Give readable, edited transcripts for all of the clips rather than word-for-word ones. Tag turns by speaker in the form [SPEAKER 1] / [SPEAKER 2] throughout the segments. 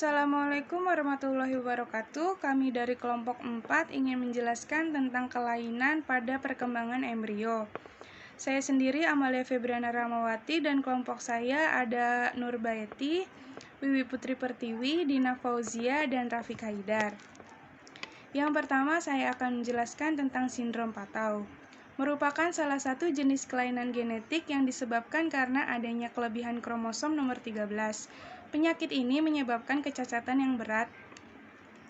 [SPEAKER 1] Assalamualaikum warahmatullahi wabarakatuh. Kami dari kelompok 4 ingin menjelaskan tentang kelainan pada perkembangan embrio. Saya sendiri Amalia Febriana Ramawati dan kelompok saya ada Nur Baeti, Wiwi Putri Pertiwi, Dina Fauzia, dan Rafiq Haidar. Yang pertama saya akan menjelaskan tentang sindrom Patau. Merupakan salah satu jenis kelainan genetik yang disebabkan karena adanya kelebihan kromosom nomor 13. Penyakit ini menyebabkan kecacatan yang berat,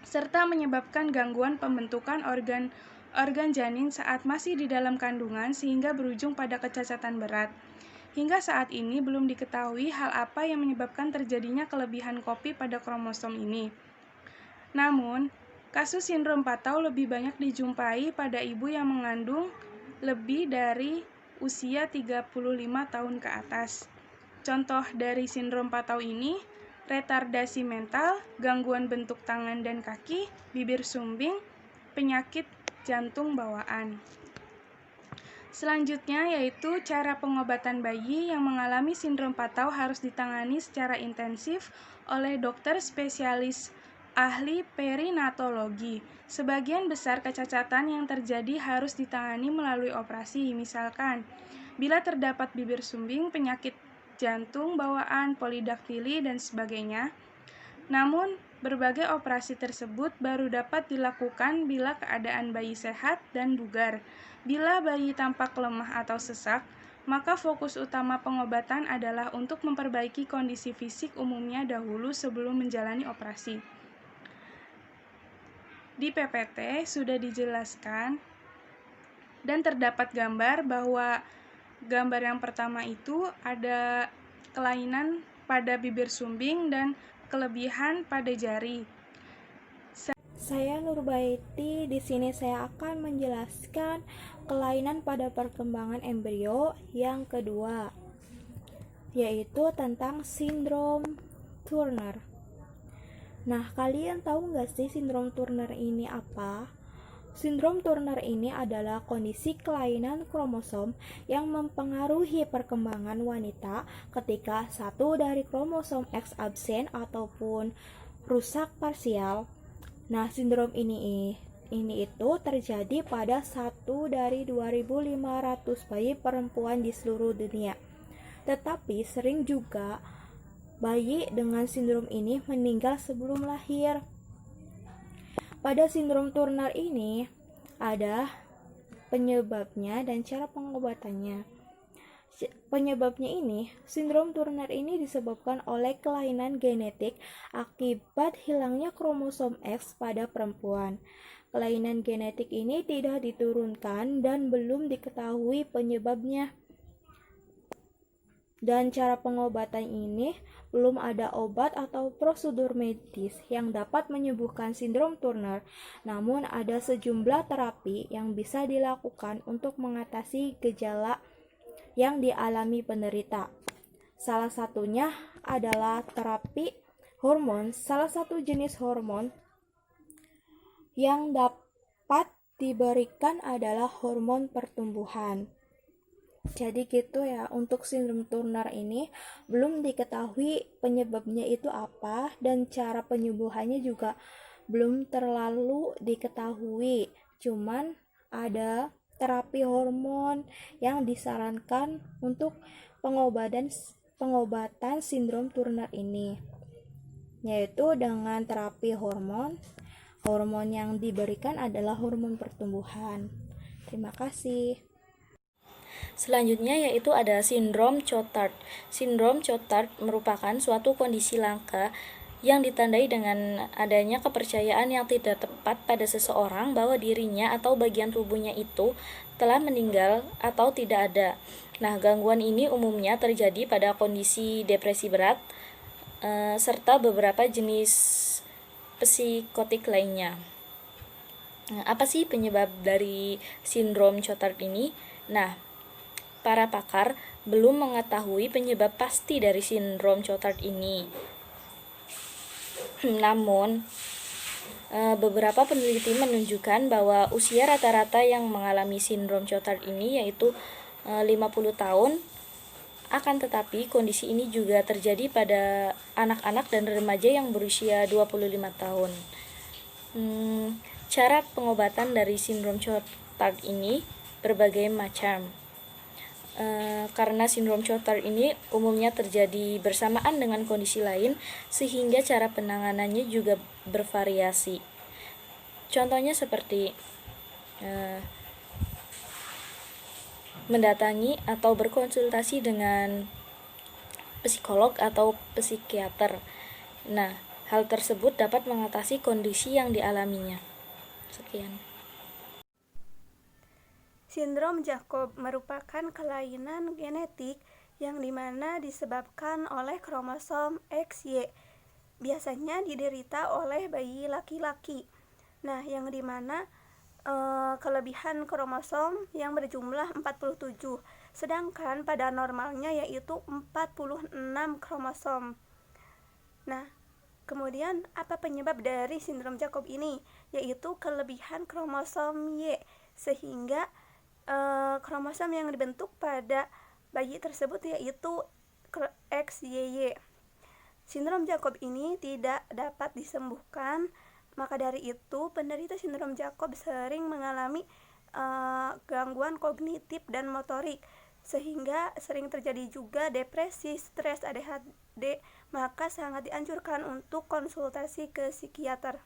[SPEAKER 1] serta menyebabkan gangguan pembentukan organ janin saat masih di dalam kandungan sehingga berujung pada kecacatan berat. Hingga saat ini belum diketahui hal apa yang menyebabkan terjadinya kelebihan kopi pada kromosom ini. Namun, kasus sindrom Patau lebih banyak dijumpai pada ibu yang mengandung lebih dari usia 35 tahun ke atas. Contoh dari sindrom Patau ini, retardasi mental, gangguan bentuk tangan dan kaki, bibir sumbing, penyakit jantung bawaan. Selanjutnya yaitu cara pengobatan bayi yang mengalami sindrom Patau harus ditangani secara intensif oleh dokter spesialis ahli perinatologi. Sebagian besar kecacatan yang terjadi harus ditangani melalui operasi, misalkan bila terdapat bibir sumbing, penyakit jantung bawaan, polidaktili, dan sebagainya. Namun, berbagai operasi tersebut baru dapat dilakukan bila keadaan bayi sehat dan bugar. Bila bayi tampak lemah atau sesak, maka fokus utama pengobatan adalah untuk memperbaiki kondisi fisik umumnya dahulu sebelum menjalani operasi. Di PPT sudah dijelaskan dan terdapat gambar bahwa gambar yang pertama itu ada kelainan pada bibir sumbing dan kelebihan pada jari.
[SPEAKER 2] Saya Nurbaiti. Di sini saya akan menjelaskan kelainan pada perkembangan embrio yang kedua, yaitu tentang sindrom Turner. Nah, kalian tahu nggak sih sindrom Turner ini apa? Sindrom Turner ini adalah kondisi kelainan kromosom yang mempengaruhi perkembangan wanita ketika satu dari kromosom X absen ataupun rusak parsial. Nah, sindrom ini itu terjadi pada 1 dari 2.500 bayi perempuan di seluruh dunia. Tetapi sering juga bayi dengan sindrom ini meninggal sebelum lahir. Pada sindrom Turner ini ada penyebabnya dan cara pengobatannya. Penyebabnya ini, sindrom Turner ini disebabkan oleh kelainan genetik akibat hilangnya kromosom X pada perempuan. Kelainan genetik ini tidak diturunkan dan belum diketahui penyebabnya. Dan cara pengobatan ini belum ada obat atau prosedur medis yang dapat menyembuhkan sindrom Turner. Namun ada sejumlah terapi yang bisa dilakukan untuk mengatasi gejala yang dialami penderita. Salah satunya adalah terapi hormon. Salah satu jenis hormon yang dapat diberikan adalah hormon pertumbuhan. Jadi gitu ya, untuk sindrom Turner ini belum diketahui penyebabnya itu apa dan cara penyembuhannya juga belum terlalu diketahui. Cuman ada terapi hormon yang disarankan untuk pengobatan sindrom Turner ini, yaitu dengan terapi hormon. Hormon yang diberikan adalah hormon pertumbuhan. Terima kasih.
[SPEAKER 3] Selanjutnya yaitu ada sindrom Cotard. Sindrom Cotard merupakan suatu kondisi langka yang ditandai dengan adanya kepercayaan yang tidak tepat pada seseorang bahwa dirinya atau bagian tubuhnya itu telah meninggal atau tidak ada. Nah, gangguan ini umumnya terjadi pada kondisi depresi berat serta beberapa jenis psikotik lainnya. Nah, apa sih penyebab dari sindrom Cotard ini? Nah, para pakar belum mengetahui penyebab pasti dari sindrom Cotard ini. Namun, beberapa peneliti menunjukkan bahwa usia rata-rata yang mengalami sindrom Cotard ini yaitu 50 tahun Akan tetapi, kondisi ini juga terjadi pada anak-anak dan remaja yang berusia 25 tahun. Cara pengobatan dari sindrom Cotard ini berbagai macam. Karena sindrom Cotard ini umumnya terjadi bersamaan dengan kondisi lain, sehingga cara penanganannya juga bervariasi. Contohnya seperti mendatangi atau berkonsultasi dengan psikolog atau psikiater. Nah, hal tersebut dapat mengatasi kondisi yang dialaminya. Sekian.
[SPEAKER 4] Sindrom Jacob merupakan kelainan genetik yang dimana disebabkan oleh kromosom XY. Biasanya diderita oleh bayi laki-laki. Nah, yang dimana kelebihan kromosom yang berjumlah 47, sedangkan pada normalnya yaitu 46 kromosom. Nah, kemudian apa penyebab dari sindrom Jacob ini? Yaitu kelebihan kromosom Y, sehingga kromosom yang dibentuk pada bayi tersebut yaitu XYY. Sindrom Jacob ini tidak dapat disembuhkan. Maka dari itu, penderita sindrom Jacob sering mengalami gangguan kognitif dan motorik, sehingga sering terjadi juga depresi, stres, ADHD. Maka sangat dianjurkan untuk konsultasi ke psikiater.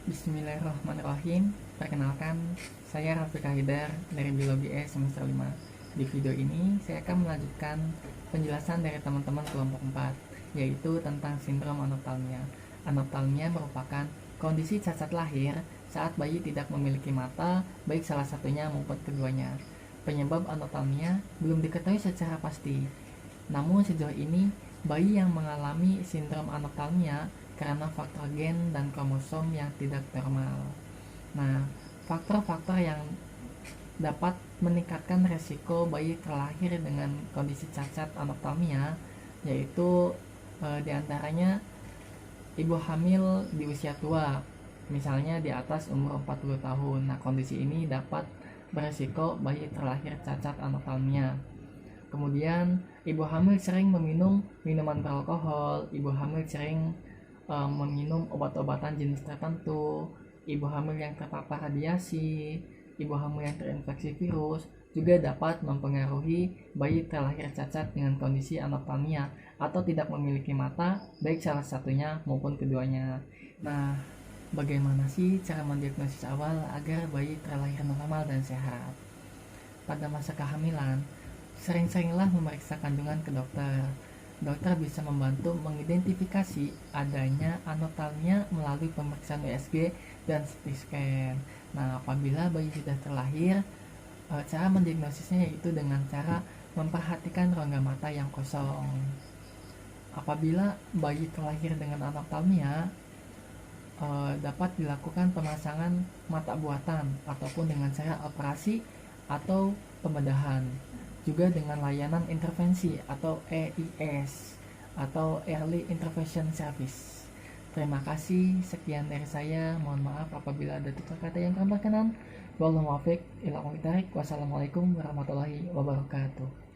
[SPEAKER 5] Bismillahirrahmanirrahim. Perkenalkan, saya Rafiq Haidar dari Biologi E semester 5. Di video ini, saya akan melanjutkan penjelasan dari teman-teman kelompok 4, yaitu tentang sindrom anoptalmia. Anoptalmia merupakan kondisi cacat lahir saat bayi tidak memiliki mata, baik salah satunya maupun keduanya. Penyebab anoptalmia belum diketahui secara pasti. Namun sejauh ini, bayi yang mengalami sindrom anoptalmia karena faktor gen dan kromosom yang tidak normal. Nah, faktor-faktor yang dapat meningkatkan resiko bayi terlahir dengan kondisi cacat anoptalmia yaitu diantaranya ibu hamil di usia tua, misalnya di atas umur 40 tahun. Nah, kondisi ini dapat beresiko bayi terlahir cacat anoptalmia. Kemudian, ibu hamil sering meminum minuman beralkohol, ibu hamil sering meminum obat-obatan jenis tertentu, ibu hamil yang terpapar radiasi, ibu hamil yang terinfeksi virus juga dapat mempengaruhi bayi terlahir cacat dengan kondisi anoptalmia atau tidak memiliki mata, baik salah satunya maupun keduanya. Nah, bagaimana sih cara mendiagnosis awal agar bayi terlahir normal dan sehat? Pada masa kehamilan, sering-seringlah memeriksa kandungan ke dokter. Dokter bisa membantu mengidentifikasi adanya anoptalmia melalui pemeriksaan USG dan CT scan. Nah, apabila bayi sudah terlahir, cara mendiagnosisnya yaitu dengan cara memperhatikan rongga mata yang kosong. Apabila bayi terlahir dengan anoptalmia, dapat dilakukan pemasangan mata buatan ataupun dengan cara operasi atau pembedahan. Juga dengan layanan intervensi atau EIS atau Early Intervention Service. Terima kasih, sekian dari saya. Mohon maaf apabila ada tutur kata yang kurang berkenan. Wassalamualaikum warahmatullahi wabarakatuh.